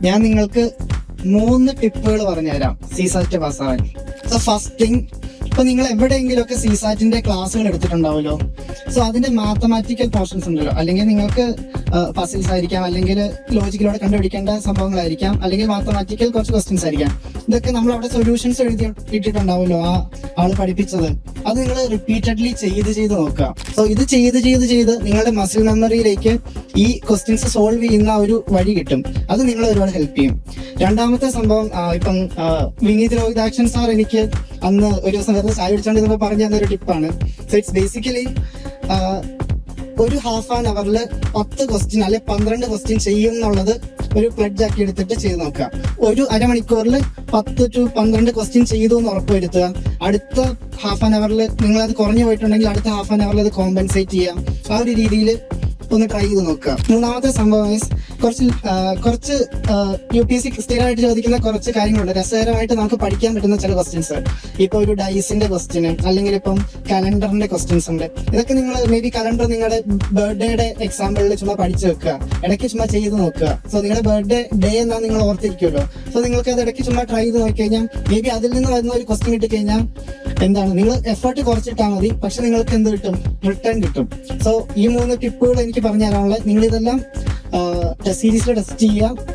ഞാൻ നിങ്ങൾക്ക് 3 ടിപ്പുകൾ പറഞ്ഞുതരാം CSAT പാസ്സാവാൻ. സോ ഫസ്റ്റ് തിങ്, ഇപ്പൊ നിങ്ങൾ എവിടെയെങ്കിലും ഒക്കെ CSATന്റെ ക്ലാസ്സുകൾ എടുത്തിട്ടുണ്ടാവുമല്ലോ. സോ അതിന്റെ മാത്തമാറ്റിക്കൽ പോർഷൻസ് ഉണ്ടല്ലോ, അല്ലെങ്കിൽ നിങ്ങൾക്ക് പസിൽസ് ആയിരിക്കാം, അല്ലെങ്കിൽ ലോജിക്കിലൂടെ കണ്ടുപിടിക്കേണ്ട സംഭവങ്ങളായിരിക്കാം, അല്ലെങ്കിൽ മാത്തമാറ്റിക്കൽ കുറച്ച് ക്വസ്റ്റ്യൻസ് ആയിരിക്കാം. ഇതൊക്കെ നമ്മൾ അവിടെ സൊല്യൂഷൻസ് എഴുതി ഇട്ടിട്ടുണ്ടാവുമല്ലോ ആ ആള് പഠിപ്പിച്ചത്. അത് നിങ്ങൾ റിപ്പീറ്റഡ്ലി ചെയ്ത് നോക്കുക. സോ ഇത് ചെയ്ത് നിങ്ങളുടെ മസിൽ മെമ്മറിയിലേക്ക് ഈ ക്വസ്റ്റ്യൻസ് സോൾവ് ചെയ്യുന്ന ഒരു വഴി കിട്ടും. അത് നിങ്ങളെ ഒരുപാട് ഹെൽപ്പ് ചെയ്യും. രണ്ടാമത്തെ സംഭവം, ഇപ്പം വിനീത് രോഹിതാക്ഷൻ സാർ എനിക്ക് അന്ന് ഒരു ദിവസം വെറുതെ ചായ പിടിച്ചോണ്ടിരുന്നപ്പോൾ പറഞ്ഞു തന്ന ഒരു ടിപ്പാണ്. സോ ഇറ്റ്സ് ബേസിക്കലി ഒരു ഹാഫ് ആൻ അവറിൽ 10 ക്വസ്റ്റ്യൻ അല്ലെ 12 ക്വസ്റ്റ്യൻ ചെയ്യും എന്നുള്ളത് ഒരു പ്ലഡ്ജ് ആക്കി എടുത്തിട്ട് ചെയ്ത് നോക്കുക. ഒരു അരമണിക്കൂറിൽ 10 to 12 ക്വസ്റ്റ്യൻ ചെയ്തു എന്ന് ഉറപ്പുവരുത്തുക. അടുത്ത ഹാഫ് ആൻ അവറിൽ നിങ്ങൾ അത് കുറഞ്ഞു പോയിട്ടുണ്ടെങ്കിൽ അടുത്ത ഹാഫ് ആൻ അവറിൽ അത് കോമ്പൻസേറ്റ് ചെയ്യാം. ആ ഒരു രീതിയിൽ ഒന്ന് ട്രൈ ചെയ്ത് നോക്കുക. മൂന്നാമത്തെ സംഭവം കുറച്ച് UPSC സ്ഥിരമായിട്ട് ചോദിക്കുന്ന കുറച്ച് കാര്യങ്ങളുണ്ട്. രസകരമായിട്ട് നമുക്ക് പഠിക്കാൻ പറ്റുന്ന ചില ക്വസ്റ്റ്യൻസ്. ഇപ്പൊ ഒരു ഡൈസിന്റെ ക്വസ്റ്റ്യന്, അല്ലെങ്കിൽ ഇപ്പം കലണ്ടറിന്റെ ക്വസ്റ്റ്യൻസ് ഉണ്ട്. ഇതൊക്കെ നിങ്ങൾ മേ ബി കലണ്ടർ നിങ്ങളുടെ ബർത്ത്ഡേയുടെ എക്സാമ്പിളിൽ ചുമ്മാ പഠിച്ചു വെക്കുക, ഇടയ്ക്ക് ചുമ്മാ ചെയ്ത് നോക്കുക. സോ നിങ്ങളുടെ ബർത്ത്ഡേ ഡേ എന്നാ നിങ്ങൾ ഓർത്തിരിക്കുമല്ലോ. സോ നിങ്ങൾക്ക് അത് ഇടയ്ക്ക് ചുമ്മാ ട്രൈ ചെയ്ത് നോക്കി കഴിഞ്ഞാൽ മേ ബി അതിൽ നിന്ന് വരുന്ന ഒരു ക്വസ്റ്റ്യൻ കിട്ടിക്കഴിഞ്ഞാൽ എന്താണ്, നിങ്ങൾ എഫേർട്ട് കുറച്ചിട്ടാൽ മതി, പക്ഷെ നിങ്ങൾക്ക് എന്ത് കിട്ടും, റിട്ടേൺ കിട്ടും. സോ ഈ 3 ടിപ്പുകൾ എനിക്ക് പറഞ്ഞു തരാനുള്ളത്. നിങ്ങൾ ഇതെല്ലാം സീരീസിൽ ടെസ്റ്റ് ചെയ്യുക.